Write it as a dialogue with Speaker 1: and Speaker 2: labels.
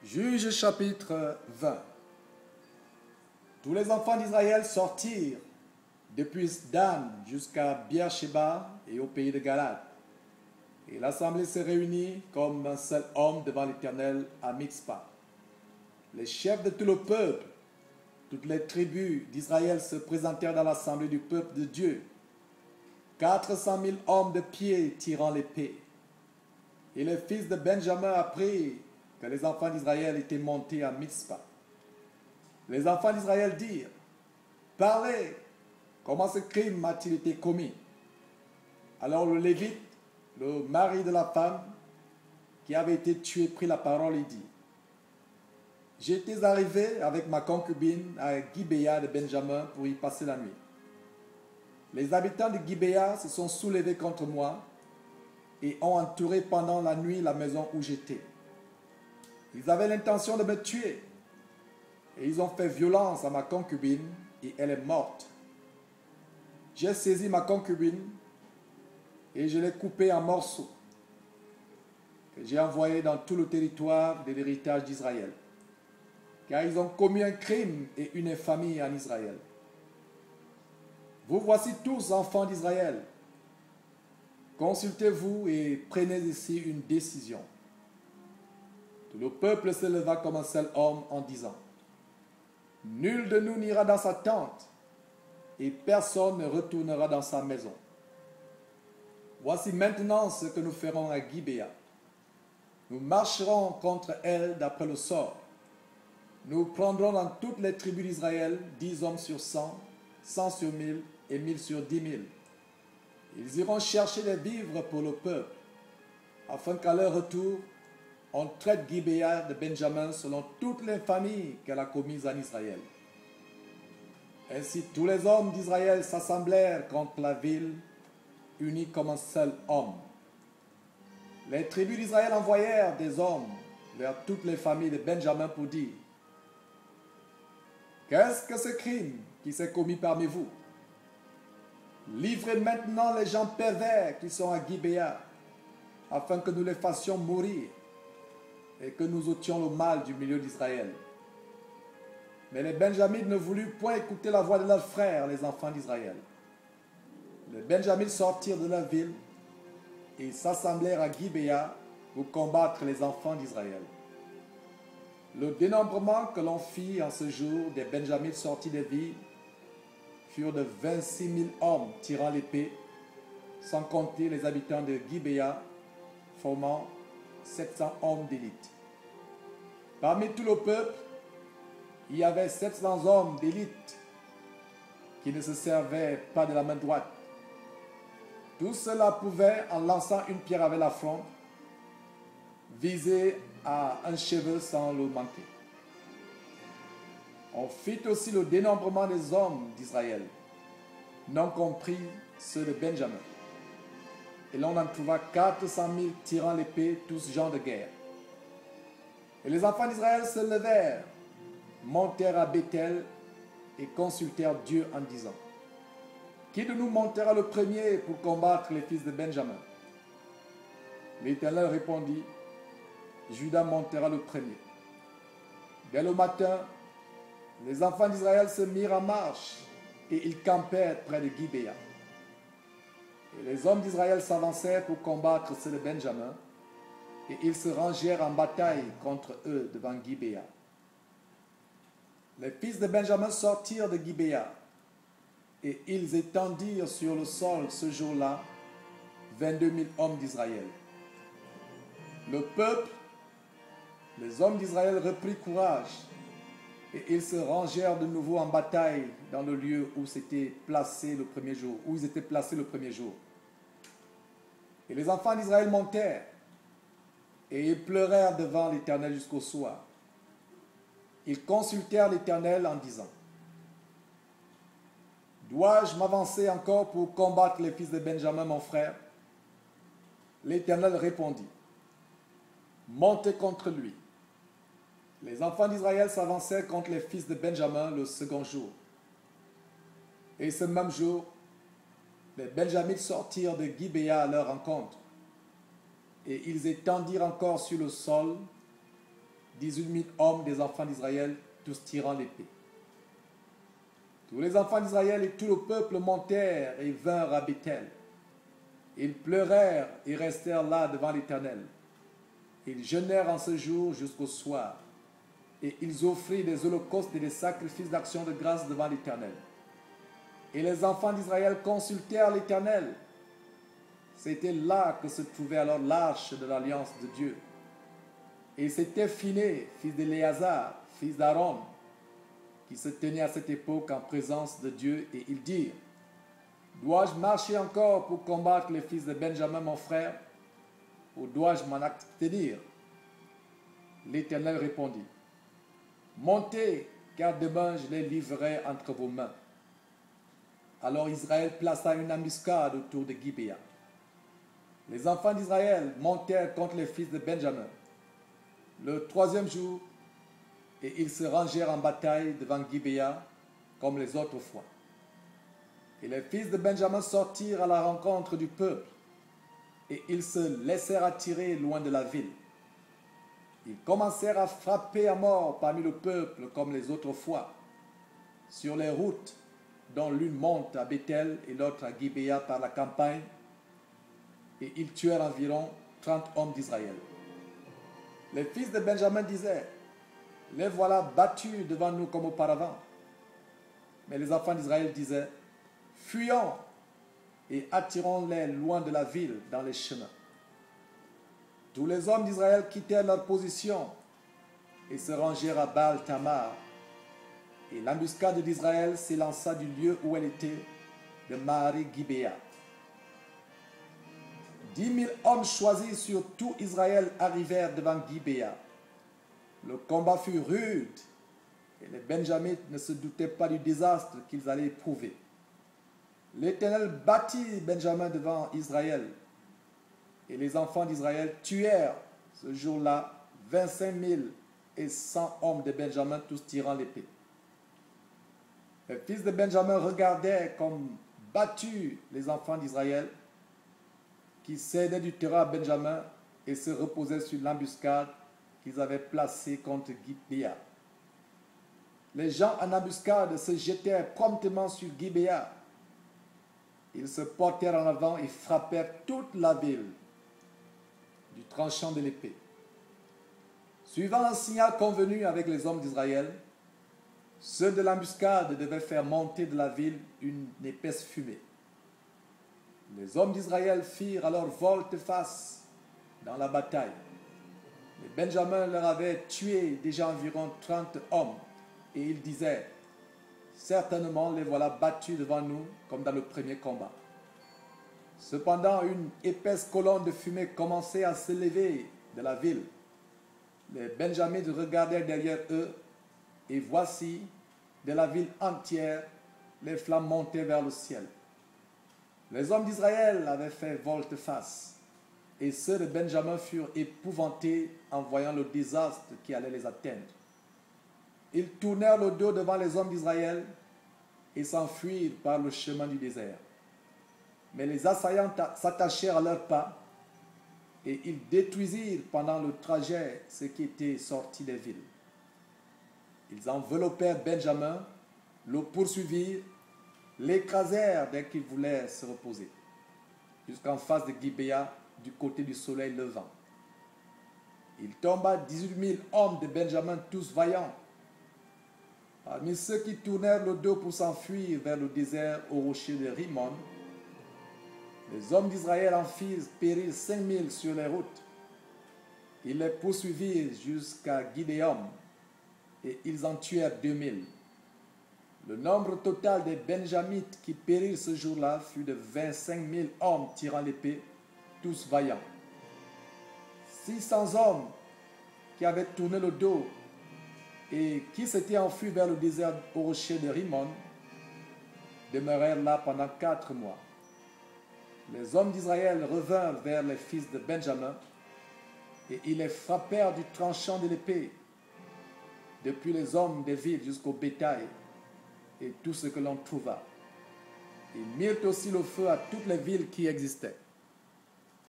Speaker 1: Juge chapitre 20. Tous les enfants d'Israël sortirent depuis Dan jusqu'à Beersheba et au pays de Galad. Et l'assemblée se réunit comme un seul homme devant l'Éternel à Mitzpah. Les chefs de tout le peuple, toutes les tribus d'Israël se présentèrent dans l'assemblée du peuple de Dieu. 400 000 hommes de pied tirant l'épée. Et les fils de Benjamin apprirent que les enfants d'Israël étaient montés à Mitzpah. Les enfants d'Israël dirent: Parlez, comment ce crime a-t-il été commis? Alors le Lévite, le mari de la femme qui avait été tuée, prit la parole et dit: J'étais arrivé avec ma concubine à Gibéa de Benjamin pour y passer la nuit. Les habitants de Gibéa se sont soulevés contre moi et ont entouré pendant la nuit la maison où j'étais. Ils avaient l'intention de me tuer et ils ont fait violence à ma concubine et elle est morte. J'ai saisi ma concubine et je l'ai coupée en morceaux que j'ai envoyée dans tout le territoire de l'héritage d'Israël, car ils ont commis un crime et une infamie en Israël. Vous voici tous, enfants d'Israël. Consultez-vous et prenez ici une décision. Tout le peuple se leva comme un seul homme en disant: Nul de nous n'ira dans sa tente, et personne ne retournera dans sa maison. Voici maintenant ce que nous ferons à Gibéa. Nous marcherons contre elle d'après le sort. Nous prendrons dans toutes les tribus d'Israël 10 hommes sur 100, 100 sur 1000 et 1000 sur 10 000. Ils iront chercher les vivres pour le peuple, afin qu'à leur retour, on traite Gibéa de Benjamin selon toutes les familles qu'elle a commises en Israël. Ainsi tous les hommes d'Israël s'assemblèrent contre la ville, unis comme un seul homme. Les tribus d'Israël envoyèrent des hommes vers toutes les familles de Benjamin pour dire: Qu'est-ce que ce crime qui s'est commis parmi vous? Livrez maintenant les gens pervers qui sont à Gibéa, afin que nous les fassions mourir et que nous ôtions le mal du milieu d'Israël. Mais les Benjamites ne voulurent point écouter la voix de leurs frères, les enfants d'Israël. Les Benjamites sortirent de la ville et s'assemblèrent à Gibéa pour combattre les enfants d'Israël. Le dénombrement que l'on fit en ce jour des Benjamites sortis des villes furent de 26 000 hommes tirant l'épée, sans compter les habitants de Gibéa, formant 700 hommes d'élite. Parmi tout le peuple, il y avait 700 hommes d'élite qui ne se servaient pas de la main droite. Tout cela pouvait, en lançant une pierre avec la fronde, viser à un cheveu sans le manquer. On fit aussi le dénombrement des hommes d'Israël, non compris ceux de Benjamin. Et l'on en trouva 400 000 tirant l'épée, tous gens de guerre. Et les enfants d'Israël se levèrent, montèrent à Bethel et consultèrent Dieu en disant: Qui de nous montera le premier pour combattre les fils de Benjamin? L'Éternel répondit: Judas montera le premier. Dès le matin, les enfants d'Israël se mirent en marche et ils campèrent près de Gibéa. Et les hommes d'Israël s'avancèrent pour combattre ceux de Benjamin, et ils se rangèrent en bataille contre eux devant Gibéa. Les fils de Benjamin sortirent de Gibéa, et ils étendirent sur le sol ce jour-là 22 000 hommes d'Israël. Le peuple, les hommes d'Israël reprirent courage, et ils se rangèrent de nouveau en bataille dans le lieu où s'étaient placés le premier jour, où ils étaient placés le premier jour. Et les enfants d'Israël montèrent, et ils pleurèrent devant l'Éternel jusqu'au soir. Ils consultèrent l'Éternel en disant: Dois-je m'avancer encore pour combattre les fils de Benjamin, mon frère? L'Éternel répondit: Montez contre lui. Les enfants d'Israël s'avancèrent contre les fils de Benjamin le second jour. Et ce même jour, les Benjamites sortirent de Gibéa à leur rencontre. Et ils étendirent encore sur le sol 18 000 hommes des enfants d'Israël, tous tirant l'épée. Tous les enfants d'Israël et tout le peuple montèrent et vinrent à Béthel. Ils pleurèrent et restèrent là devant l'Éternel. Ils jeûnèrent en ce jour jusqu'au soir. Et ils offrirent des holocaustes et des sacrifices d'action de grâce devant l'Éternel. Et les enfants d'Israël consultèrent l'Éternel. C'était là que se trouvait alors l'arche de l'alliance de Dieu. Et c'était Phiné, fils d'Éléazar, fils d'Aaron, qui se tenait à cette époque en présence de Dieu, et ils dirent: dois-je marcher encore pour combattre les fils de Benjamin, mon frère, ou dois-je m'en abstenir? L'Éternel répondit: montez, car demain je les livrerai entre vos mains. Alors Israël plaça une embuscade autour de Gibéa. Les enfants d'Israël montèrent contre les fils de Benjamin le troisième jour, et ils se rangèrent en bataille devant Gibéa comme les autres fois. Et les fils de Benjamin sortirent à la rencontre du peuple, et ils se laissèrent attirer loin de la ville. Ils commencèrent à frapper à mort parmi le peuple comme les autres fois, sur les routes dont l'une monte à Béthel et l'autre à Gibéa par la campagne, et ils tuèrent environ 30 hommes d'Israël. Les fils de Benjamin disaient: les voilà battus devant nous comme auparavant. Mais les enfants d'Israël disaient: fuyons et attirons-les loin de la ville dans les chemins. Tous les hommes d'Israël quittèrent leur position et se rangèrent à Baal-Tamar. Et l'embuscade d'Israël s'élança du lieu où elle était, de Maari-Gibéa. 10 000 hommes choisis sur tout Israël arrivèrent devant Gibéa. Le combat fut rude, et les Benjamites ne se doutaient pas du désastre qu'ils allaient éprouver. L'Éternel battit Benjamin devant Israël, et les enfants d'Israël tuèrent ce jour-là 25 100 hommes de Benjamin, tous tirant l'épée. Les fils de Benjamin regardaient comme battus les enfants d'Israël, qui cédaient du terrain à Benjamin et se reposaient sur l'embuscade qu'ils avaient placée contre Gibéa. Les gens en embuscade se jetèrent promptement sur Gibéa. Ils se portèrent en avant et frappèrent toute la ville du tranchant de l'épée. Suivant un signal convenu avec les hommes d'Israël, ceux de l'embuscade devaient faire monter de la ville une épaisse fumée. Les hommes d'Israël firent alors volte-face dans la bataille. Les Benjamins leur avaient tué déjà environ 30 hommes, et ils disaient: certainement les voilà battus devant nous comme dans le premier combat. Cependant, une épaisse colonne de fumée commençait à s'élever de la ville. Les Benjamites regardèrent derrière eux, et voici, de la ville entière, les flammes montaient vers le ciel. Les hommes d'Israël avaient fait volte-face, et ceux de Benjamin furent épouvantés en voyant le désastre qui allait les atteindre. Ils tournèrent le dos devant les hommes d'Israël et s'enfuirent par le chemin du désert. Mais les assaillants s'attachèrent à leurs pas, et ils détruisirent pendant le trajet ce qui était sorti des villes. Ils enveloppèrent Benjamin, le poursuivirent, l'écrasèrent dès qu'il voulait se reposer, jusqu'en face de Gibéa, du côté du soleil levant. Il tomba 18 000 hommes de Benjamin, tous vaillants. Parmi ceux qui tournèrent le dos pour s'enfuir vers le désert au rocher de Rimon, les hommes d'Israël en firent périr 5 000 sur les routes. Ils les poursuivirent jusqu'à Gidéom, et ils en tuèrent 2 000. Le nombre total des Benjamites qui périrent ce jour-là fut de 25 000 hommes tirant l'épée, tous vaillants. 600 hommes qui avaient tourné le dos et qui s'étaient enfuis vers le désert au rocher de Rimon demeurèrent là pendant 4 mois. Les hommes d'Israël revinrent vers les fils de Benjamin, et ils les frappèrent du tranchant de l'épée, depuis les hommes des villes jusqu'au bétail et tout ce que l'on trouva. Ils mirent aussi le feu à toutes les villes qui existaient.